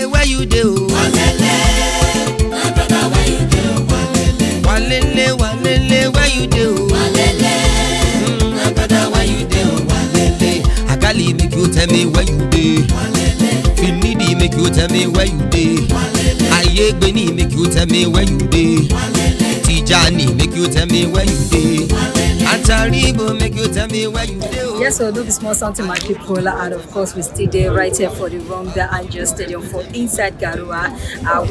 where you do? My brother, where you do? Where you do? My brother, where you do? Akali make you tell me where you do. Finidi make you tell me where you do. Ayegbeni make you tell me where you do. Tijani make you tell me where you do. Antaribo make you tell me where you do. Yes, so do be small something my people, and of course we stay there right here for the Rwanda Angel Stadium for inside Garua.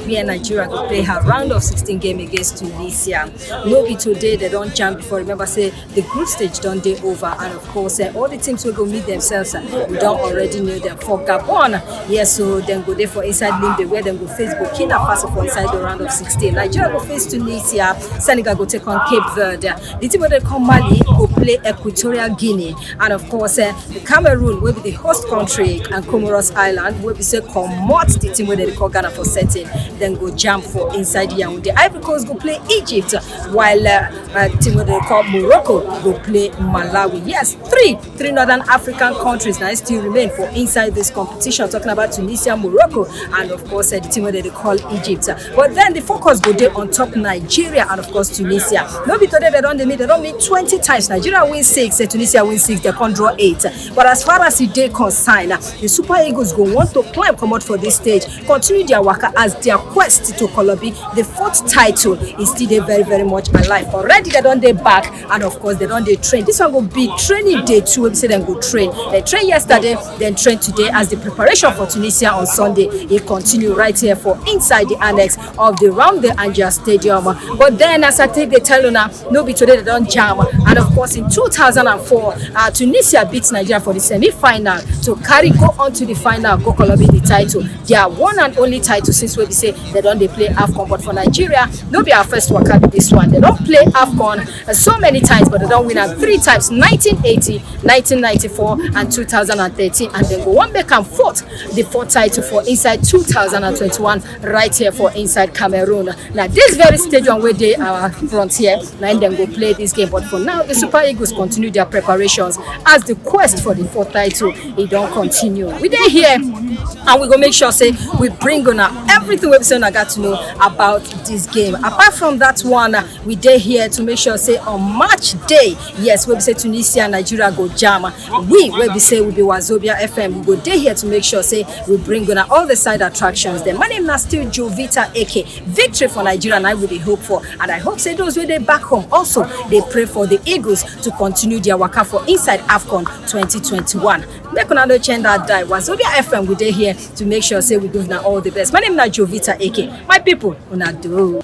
We in Nigeria will play her round of 16 game against Tunisia. No be today they don't jump before. Remember say the group stage don't day over, and of course all the teams will go meet themselves. We don't already know them for Gabon. Yes, so then go there for inside Limbe where them go face Burkina Faso for inside the round of 16. Nigeria will face Tunisia. Senegal go take on Cape Verde. The team where they come Mali go play Equatorial Guinea, and of course the Cameroon will be the host country, and Comoros Island will be say comot the team where they call Ghana for setting, then go jump for inside Yaoundé. Ivory Coast go play Egypt, while the team where they call Morocco go play Malawi. Yes, three northern African countries now still remain for inside this competition, talking about Tunisia, Morocco, and of course the team where they call Egypt. But then the focus go there on top Nigeria and of course Tunisia. No be today they don't meet 20 times. Nigeria win 6, Tunisia win 6, they can draw 8. But as far as the day concerned, the Super Eagles go want to climb, come out for this stage, continue their work as their quest to Colombia. The 4th title is still very, very much alive. Already they don't they back, and of course they don't they train. This one will be training day 2. We say them go train. They train yesterday, then train today as the preparation for Tunisia on Sunday. It continue right here for inside the annex of the Rwanda Angel Stadium. But then as I take the tell you now, no be today they don't jam. And of course in 2004, Tunisia beats Nigeria for the semi-final to go on to the final, go Colombia the title. Their one and only title since we say they don't they play Afcon. But for Nigeria, no be our first work out this one. They don't play Afcon so many times, but they don't win 3 times: 1980, 1994, and 2013. And then go one back and forth the 4th title for inside 2021 right here for inside Cameroon. Now this very stadium where they are frontier, now then go play this game. But for now, the Super Eagles continue their preparations as the quest for the 4th title it don't continue. We dey here and we go make sure say we bring on everything we've seen I got to know about this game. Apart from that one, we dey here to make sure say on match day, yes, we say Tunisia and Nigeria go jam. We say we be Wazobia FM. We go dey here to make sure say we bring on all the side attractions. Then my name is still Jovita AK. Victory for Nigeria and I really hope for, and I hope say those where they back home also they pray for the Eagles to continue their waka for inside Afcon 2021. Make una no change that die. Wazobia FM we dey here to make sure say we give now all the best. My name is Jovita AK. My people, una do.